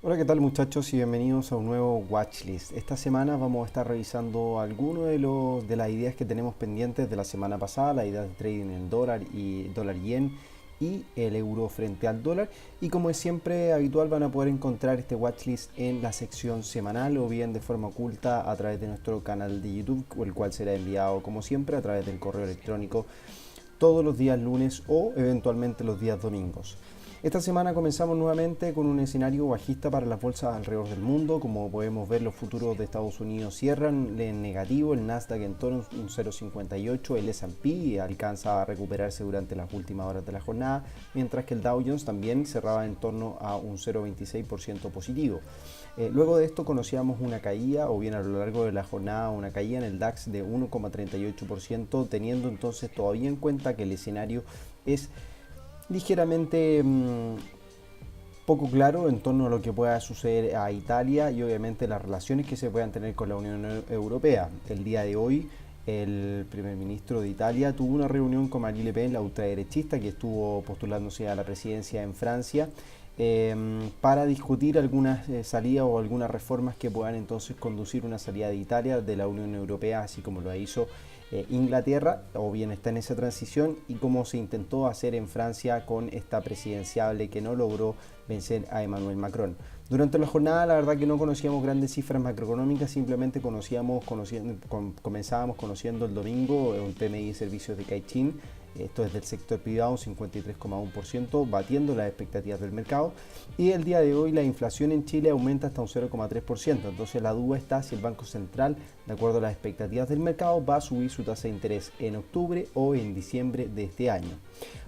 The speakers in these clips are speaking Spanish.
Hola, ¿qué tal muchachos? Y bienvenidos a un nuevo Watchlist. Esta semana vamos a estar revisando algunos de las ideas que tenemos pendientes de la semana pasada, la idea de trading en el dólar y dólar yen y el euro frente al dólar. Y como es siempre habitual, van a poder encontrar este Watchlist en la sección semanal o bien de forma oculta a través de nuestro canal de YouTube, el cual será enviado como siempre a través del correo electrónico todos los días lunes o eventualmente los días domingos. Esta semana comenzamos nuevamente con un escenario bajista para las bolsas alrededor del mundo. Como podemos ver, los futuros de Estados Unidos cierran en negativo, el Nasdaq en torno a un 0,58, el S&P alcanza a recuperarse durante las últimas horas de la jornada, mientras que el Dow Jones también cerraba en torno a un 0,26% positivo. Luego de esto conocíamos una caída, o bien a lo largo de la jornada una caída en el DAX de 1,38%, teniendo entonces todavía en cuenta que el escenario es ligeramente poco claro en torno a lo que pueda suceder a Italia y obviamente las relaciones que se puedan tener con la Unión Europea. El día de hoy el primer ministro de Italia tuvo una reunión con Marine Le Pen, la ultraderechista que estuvo postulándose a la presidencia en Francia, para discutir algunas salidas o algunas reformas que puedan entonces conducir una salida de Italia de la Unión Europea, así como lo hizo Inglaterra, o bien está en esa transición, y como se intentó hacer en Francia con esta presidenciable que no logró vencer a Emmanuel Macron. Durante la jornada la verdad que no conocíamos grandes cifras macroeconómicas, simplemente comenzábamos conociendo el domingo el PMI de servicios de Caixin. Esto es del sector privado, un 53,1%, batiendo las expectativas del mercado. Y el día de hoy la inflación en Chile aumenta hasta un 0,3%. Entonces la duda está si el Banco Central, de acuerdo a las expectativas del mercado, va a subir su tasa de interés en octubre o en diciembre de este año.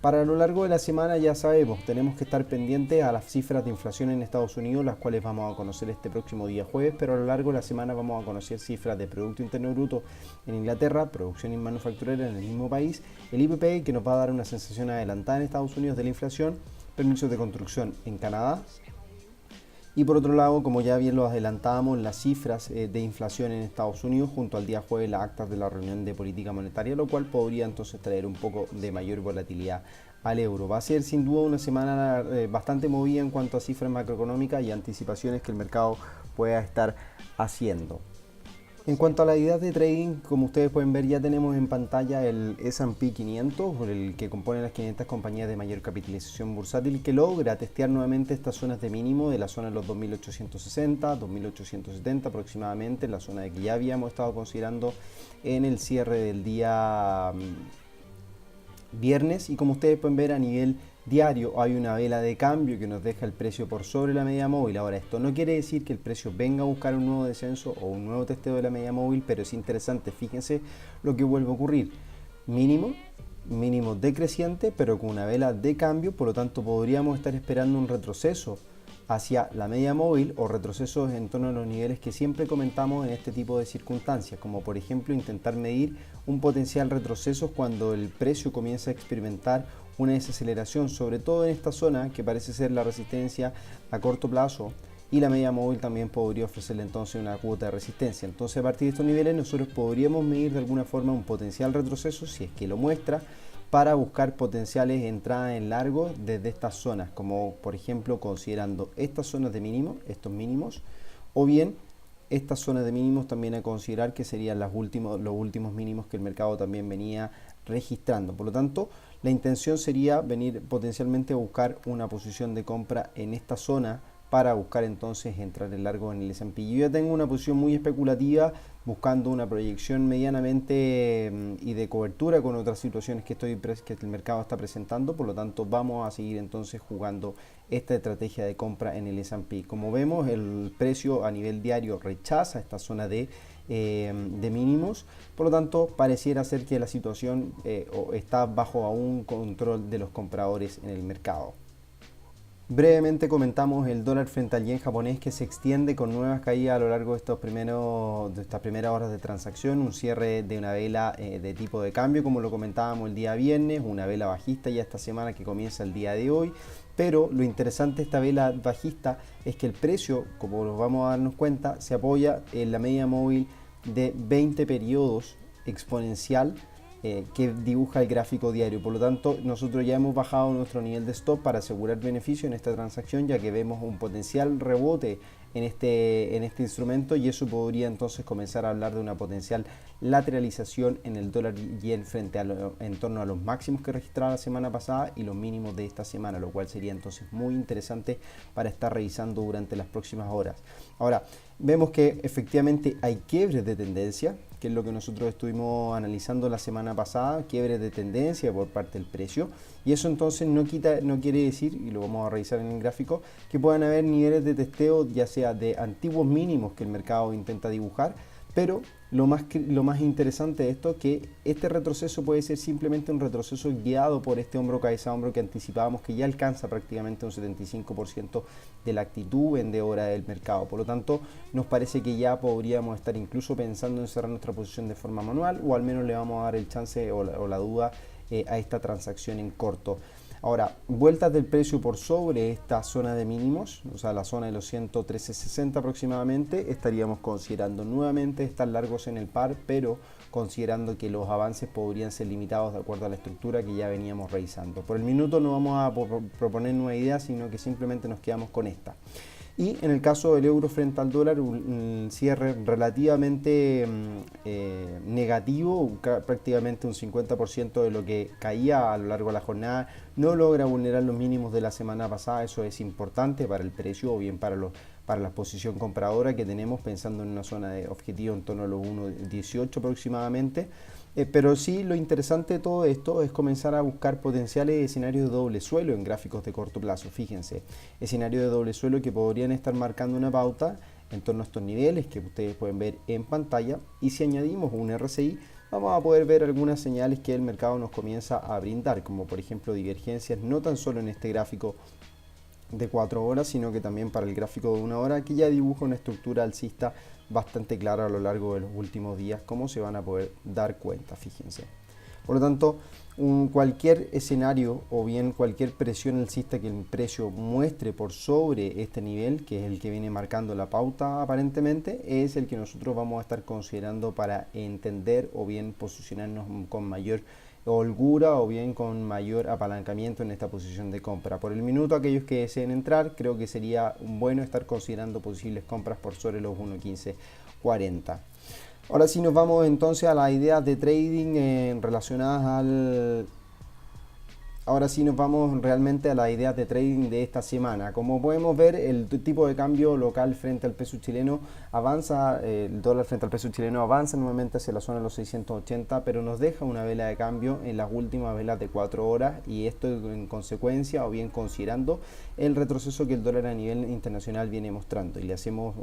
Para lo largo de la semana ya sabemos, tenemos que estar pendientes a las cifras de inflación en Estados Unidos, las cuales vamos a conocer este próximo día jueves, pero a lo largo de la semana vamos a conocer cifras de Producto Interno Bruto en Inglaterra, producción y manufacturera en el mismo país, el IPP que nos va a dar una sensación adelantada en Estados Unidos de la inflación, permisos de construcción en Canadá. Y por otro lado, como ya bien lo adelantábamos, las cifras de inflación en Estados Unidos junto al día jueves las actas de la reunión de política monetaria, lo cual podría entonces traer un poco de mayor volatilidad al euro. Va a ser sin duda una semana bastante movida en cuanto a cifras macroeconómicas y anticipaciones que el mercado pueda estar haciendo. En cuanto a las ideas de trading, como ustedes pueden ver, ya tenemos en pantalla el S&P 500, el que compone las 500 compañías de mayor capitalización bursátil, que logra testear nuevamente estas zonas de mínimo de la zona de los 2860, 2870 aproximadamente, la zona de que ya habíamos estado considerando en el cierre del día viernes. Y como ustedes pueden ver, a nivel diario hay una vela de cambio que nos deja el precio por sobre la media móvil. Ahora, esto no quiere decir que el precio venga a buscar un nuevo descenso o un nuevo testeo de la media móvil, pero es interesante, fíjense lo que vuelve a ocurrir. Mínimo decreciente, pero con una vela de cambio, por lo tanto podríamos estar esperando un retroceso hacia la media móvil o retrocesos en torno a los niveles que siempre comentamos en este tipo de circunstancias, como por ejemplo intentar medir un potencial retroceso cuando el precio comienza a experimentar una desaceleración, sobre todo en esta zona que parece ser la resistencia a corto plazo, y la media móvil también podría ofrecerle entonces una cuota de resistencia. Entonces, a partir de estos niveles nosotros podríamos medir de alguna forma un potencial retroceso, si es que lo muestra, para buscar potenciales entradas en largo desde estas zonas, como por ejemplo considerando estas zonas de mínimo, estos mínimos, o bien estas zonas de mínimos también a considerar que serían los últimos mínimos que el mercado también venía registrando. Por lo tanto, la intención sería venir potencialmente a buscar una posición de compra en esta zona para buscar entonces entrar en largo en el S&P. Yo ya tengo una posición muy especulativa buscando una proyección medianamente y de cobertura con otras situaciones que el mercado está presentando, por lo tanto vamos a seguir entonces jugando esta estrategia de compra en el S&P. Como vemos, el precio a nivel diario rechaza esta zona de mínimos, por lo tanto pareciera ser que la situación está bajo aún control de los compradores en el mercado. Brevemente comentamos el dólar frente al yen japonés, que se extiende con nuevas caídas a lo largo de estas primeras horas de transacción, un cierre de una vela de tipo de cambio como lo comentábamos el día viernes, una vela bajista ya esta semana que comienza el día de hoy, pero lo interesante de esta vela bajista es que el precio, como nos vamos a darnos cuenta, se apoya en la media móvil de 20 periodos exponencial que dibuja el gráfico diario. Por lo tanto, nosotros ya hemos bajado nuestro nivel de stop para asegurar beneficio en esta transacción, ya que vemos un potencial rebote en este instrumento, y eso podría entonces comenzar a hablar de una potencial lateralización en el dólar yen frente en torno a los máximos que registraba la semana pasada y los mínimos de esta semana, lo cual sería entonces muy interesante para estar revisando durante las próximas horas. Ahora, vemos que efectivamente hay quiebres de tendencia, que es lo que nosotros estuvimos analizando la semana pasada, quiebres de tendencia por parte del precio, y eso entonces no quiere decir, y lo vamos a revisar en el gráfico, que puedan haber niveles de testeo ya sea de antiguos mínimos que el mercado intenta dibujar, pero lo más interesante de esto es que este retroceso puede ser simplemente un retroceso guiado por este hombro cabeza a hombro que anticipábamos, que ya alcanza prácticamente un 75% de la actitud vendedora del mercado. Por lo tanto, nos parece que ya podríamos estar incluso pensando en cerrar nuestra posición de forma manual, o al menos le vamos a dar el chance o la duda a esta transacción en corto. Ahora, vueltas del precio por sobre esta zona de mínimos, o sea, la zona de los 113.60 aproximadamente, estaríamos considerando nuevamente estar largos en el par, pero considerando que los avances podrían ser limitados de acuerdo a la estructura que ya veníamos revisando. Por el minuto no vamos a proponer nueva idea, sino que simplemente nos quedamos con esta. Y en el caso del euro frente al dólar, un cierre relativamente negativo, prácticamente un 50% de lo que caía a lo largo de la jornada. No logra vulnerar los mínimos de la semana pasada, eso es importante para el precio o bien para la posición compradora que tenemos, pensando en una zona de objetivo en torno a los 1.18 aproximadamente. Pero sí, lo interesante de todo esto es comenzar a buscar potenciales escenarios de doble suelo en gráficos de corto plazo. Fíjense, escenarios de doble suelo que podrían estar marcando una pauta en torno a estos niveles que ustedes pueden ver en pantalla, y si añadimos un RSI vamos a poder ver algunas señales que el mercado nos comienza a brindar, como por ejemplo divergencias no tan solo en este gráfico de 4 horas, sino que también para el gráfico de 1 hora, que ya dibuja una estructura alcista bastante clara a lo largo de los últimos días, como se van a poder dar cuenta, fíjense. Por lo tanto, cualquier escenario o bien cualquier presión alcista que el precio muestre por sobre este nivel, que es el que viene marcando la pauta aparentemente, es el que nosotros vamos a estar considerando para entender o bien posicionarnos con mayor holgura o bien con mayor apalancamiento en esta posición de compra. Por el minuto, aquellos que deseen entrar, creo que sería bueno estar considerando posibles compras por sobre los 1.1540. Ahora sí nos vamos entonces a las ideas de trading relacionadas al... Ahora sí nos vamos realmente a las ideas de trading de esta semana. Como podemos ver, el tipo de cambio local frente al peso chileno avanza, el dólar frente al peso chileno avanza nuevamente hacia la zona de los 680, pero nos deja una vela de cambio en las últimas velas de 4 horas, y esto en consecuencia o bien considerando el retroceso que el dólar a nivel internacional viene mostrando. Y le hacemos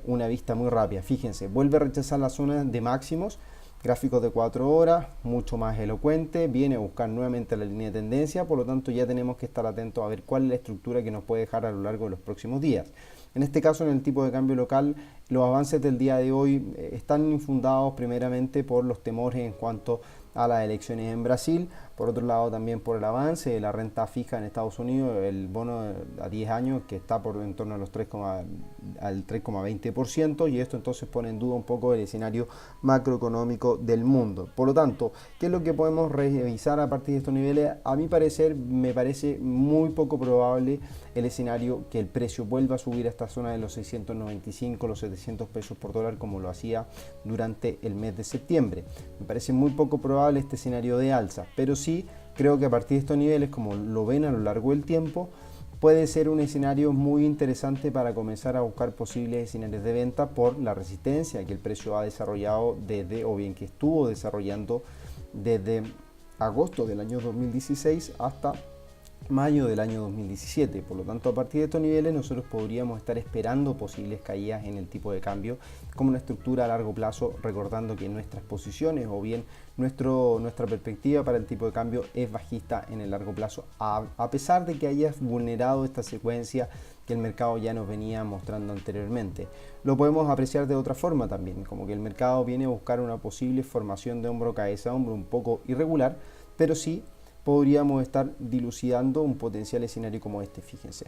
una vista muy rápida. Fíjense, vuelve a rechazar la zona de máximos. Gráficos de 4 horas, mucho más elocuente, viene a buscar nuevamente la línea de tendencia, por lo tanto ya tenemos que estar atentos a ver cuál es la estructura que nos puede dejar a lo largo de los próximos días. En este caso, en el tipo de cambio local, los avances del día de hoy están infundados primeramente por los temores en cuanto a las elecciones en Brasil, por otro lado también por el avance de la renta fija en Estados Unidos, el bono a 10 años que está por en torno a los 3,20%, y esto entonces pone en duda un poco el escenario macroeconómico del mundo. Por lo tanto, ¿qué es lo que podemos revisar a partir de estos niveles? A mi parecer, me parece muy poco probable el escenario que el precio vuelva a subir a esta zona de los 695, los 700 pesos por dólar como lo hacía durante el mes de septiembre. Me parece muy poco probable este escenario de alza, pero sí creo que a partir de estos niveles, como lo ven a lo largo del tiempo, puede ser un escenario muy interesante para comenzar a buscar posibles escenarios de venta por la resistencia que el precio ha desarrollado desde, o bien que estuvo desarrollando desde agosto del año 2016 hasta mayo del año 2017. Por lo tanto, a partir de estos niveles nosotros podríamos estar esperando posibles caídas en el tipo de cambio como una estructura a largo plazo, recordando que nuestras posiciones o bien nuestra perspectiva para el tipo de cambio es bajista en el largo plazo, a pesar de que hayas vulnerado esta secuencia que el mercado ya nos venía mostrando anteriormente. Lo podemos apreciar de otra forma también, como que el mercado viene a buscar una posible formación de hombro cabeza a hombro un poco irregular, pero sí podríamos estar dilucidando un potencial escenario como este, fíjense,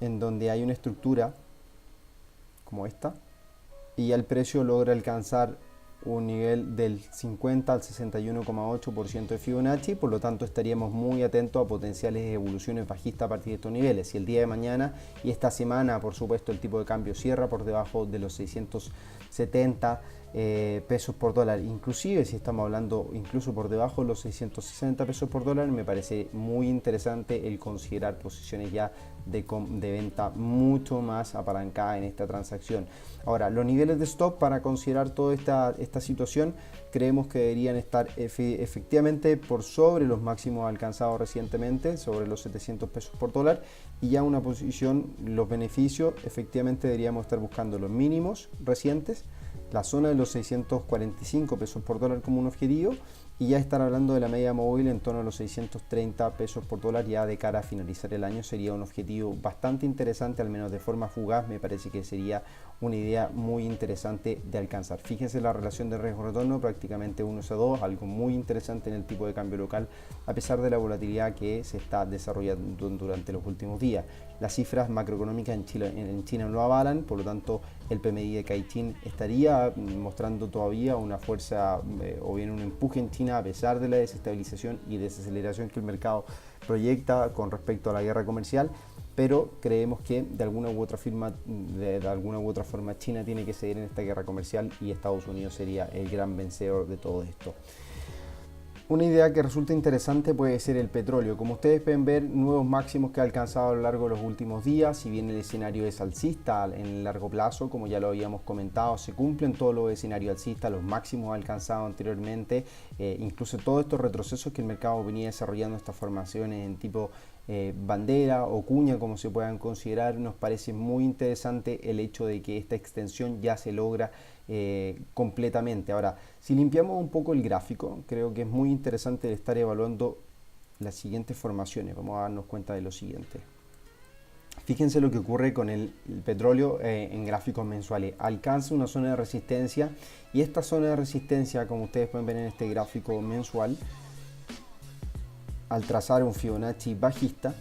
en donde hay una estructura como esta y ya el precio logra alcanzar un nivel del 50 al 61,8% de Fibonacci, por lo tanto estaríamos muy atentos a potenciales evoluciones bajistas a partir de estos niveles. Si el día de mañana y esta semana, por supuesto, el tipo de cambio cierra por debajo de los 670 pesos por dólar, inclusive si estamos hablando incluso por debajo de los 660 pesos por dólar, me parece muy interesante el considerar posiciones ya de venta mucho más apalancada en esta transacción. Ahora, los niveles de stop para considerar toda esta situación creemos que deberían estar efectivamente por sobre los máximos alcanzados recientemente, sobre los 700 pesos por dólar, y ya una posición, los beneficios, efectivamente deberíamos estar buscando los mínimos recientes, la zona de los 645 pesos por dólar como un objetivo, y ya estar hablando de la media móvil en torno a los 630 pesos por dólar ya de cara a finalizar el año sería un objetivo bastante interesante, al menos de forma fugaz. Me parece que sería una idea muy interesante de alcanzar. Fíjense la relación de riesgo-retorno, prácticamente 1:2, algo muy interesante en el tipo de cambio local, a pesar de la volatilidad que se está desarrollando durante los últimos días. Las cifras macroeconómicas en China lo avalan, por lo tanto el PMI de Caixin estaría mostrando todavía una fuerza o bien un empuje en China a pesar de la desestabilización y desaceleración que el mercado proyecta con respecto a la guerra comercial, pero creemos que de alguna u otra forma China tiene que seguir en esta guerra comercial y Estados Unidos sería el gran vencedor de todo esto. Una idea que resulta interesante puede ser el petróleo. Como ustedes pueden ver, nuevos máximos que ha alcanzado a lo largo de los últimos días. Si bien el escenario es alcista en el largo plazo, como ya lo habíamos comentado, se cumplen todos los escenarios alcistas, los máximos alcanzados anteriormente, incluso todos estos retrocesos que el mercado venía desarrollando, estas formaciones en tipo bandera o cuña, como se puedan considerar. Nos parece muy interesante el hecho de que esta extensión ya se logra completamente. Ahora, si limpiamos un poco el gráfico, creo que es muy interesante estar evaluando las siguientes formaciones. Vamos a darnos cuenta de lo siguiente. Fíjense lo que ocurre con el petróleo en gráficos mensuales. Alcanza una zona de resistencia y esta zona de resistencia, como ustedes pueden ver en este gráfico mensual, al trazar un Fibonacci bajista,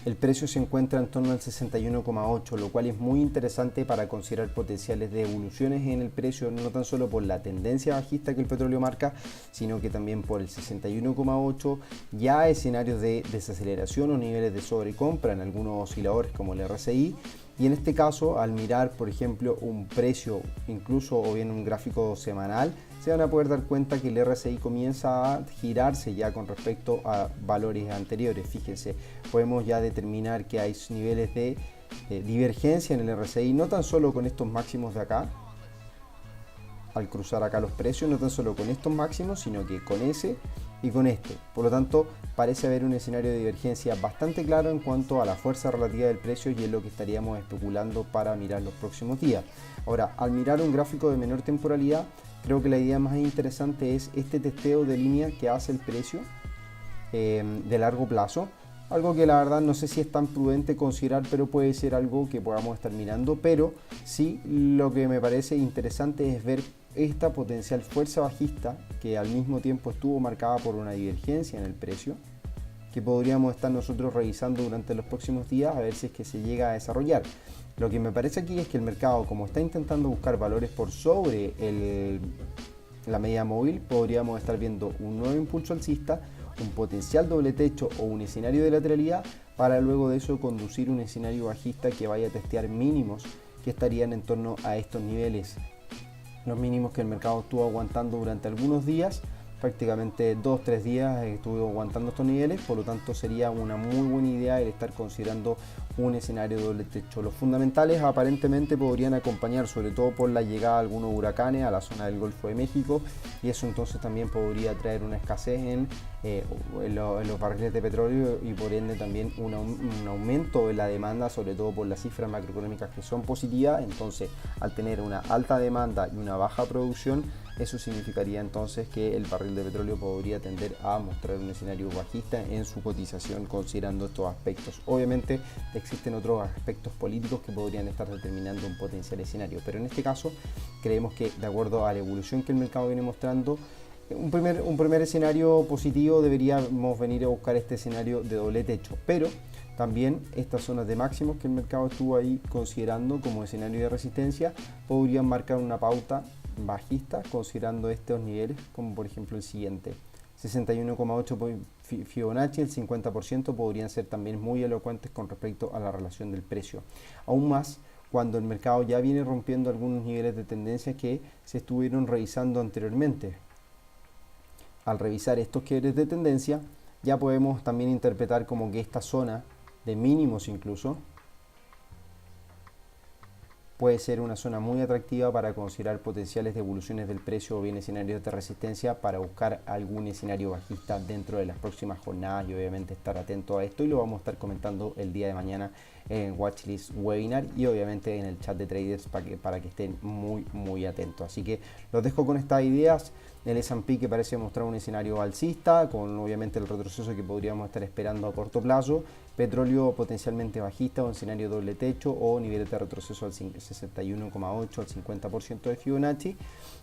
el precio se encuentra en torno al 61,8, lo cual es muy interesante para considerar potenciales de evoluciones en el precio, no tan solo por la tendencia bajista que el petróleo marca, sino que también por el 61,8, ya escenarios de desaceleración o niveles de sobrecompra en algunos osciladores como el RSI. Y en este caso, al mirar, por ejemplo, un precio, incluso o bien un gráfico semanal, se van a poder dar cuenta que el RSI comienza a girarse ya con respecto a valores anteriores. Fíjense, podemos ya determinar que hay niveles de divergencia en el RSI, no tan solo con estos máximos de acá, al cruzar acá los precios, no tan solo con estos máximos, sino que con ese y con este. Por lo tanto, parece haber un escenario de divergencia bastante claro en cuanto a la fuerza relativa del precio, y es lo que estaríamos especulando para mirar los próximos días. Ahora, al mirar un gráfico de menor temporalidad, creo que la idea más interesante es este testeo de línea que hace el precio de largo plazo. Algo que la verdad no sé si es tan prudente considerar, pero puede ser algo que podamos estar mirando. Pero sí, lo que me parece interesante es ver esta potencial fuerza bajista que al mismo tiempo estuvo marcada por una divergencia en el precio, que podríamos estar nosotros revisando durante los próximos días a ver si es que se llega a desarrollar. Lo que me parece aquí es que el mercado, como está intentando buscar valores por sobre la media móvil, podríamos estar viendo un nuevo impulso alcista, un potencial doble techo o un escenario de lateralidad, para luego de eso conducir un escenario bajista que vaya a testear mínimos que estarían en torno a estos niveles. Los mínimos que el mercado estuvo aguantando durante algunos días, prácticamente 2-3 días estuvo aguantando estos niveles, por lo tanto sería una muy buena idea el estar considerando un escenario de doble techo. Los fundamentales aparentemente podrían acompañar, sobre todo por la llegada de algunos huracanes a la zona del Golfo de México, y eso entonces también podría traer una escasez en los barriles de petróleo y por ende también un aumento de la demanda, sobre todo por las cifras macroeconómicas que son positivas. Entonces, al tener una alta demanda y una baja producción, eso significaría entonces que el barril de petróleo podría tender a mostrar un escenario bajista en su cotización, considerando estos aspectos. Obviamente existen otros aspectos políticos que podrían estar determinando un potencial escenario, pero en este caso creemos que, de acuerdo a la evolución que el mercado viene mostrando, un primer escenario positivo deberíamos venir a buscar este escenario de doble techo, pero también estas zonas de máximos que el mercado estuvo ahí considerando como escenario de resistencia podrían marcar una pauta bajista considerando estos niveles, como por ejemplo el siguiente. 61,8 Fibonacci, el 50% podrían ser también muy elocuentes con respecto a la relación del precio. Aún más cuando el mercado ya viene rompiendo algunos niveles de tendencia que se estuvieron revisando anteriormente. Al revisar estos quiebres de tendencia, ya podemos también interpretar como que esta zona de mínimos incluso puede ser una zona muy atractiva para considerar potenciales devoluciones del precio o bien escenarios de resistencia para buscar algún escenario bajista dentro de las próximas jornadas y obviamente estar atento a esto, y lo vamos a estar comentando el día de mañana en Watchlist Webinar y obviamente en el chat de traders para que estén muy atentos. Así que los dejo con estas ideas. El S&P que parece mostrar un escenario alcista con obviamente el retroceso que podríamos estar esperando a corto plazo, petróleo potencialmente bajista o en escenario doble techo o niveles de retroceso al 61,8 al 50% de Fibonacci,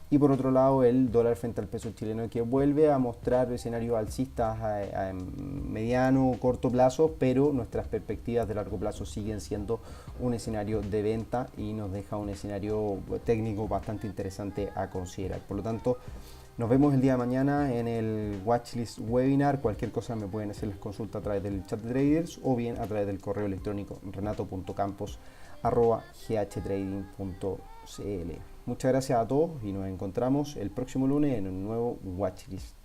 y por otro lado el dólar frente al peso chileno que vuelve a mostrar escenarios alcistas a mediano o corto plazo, pero nuestras perspectivas de largo plazo siguen siendo un escenario de venta y nos deja un escenario técnico bastante interesante a considerar. Por lo tanto, nos vemos el día de mañana en el Watchlist Webinar. Cualquier cosa me pueden hacer las consultas a través del chat de traders o bien a través del correo electrónico renato.campos@ghtrading.cl. Muchas gracias a todos y nos encontramos el próximo lunes en un nuevo Watchlist.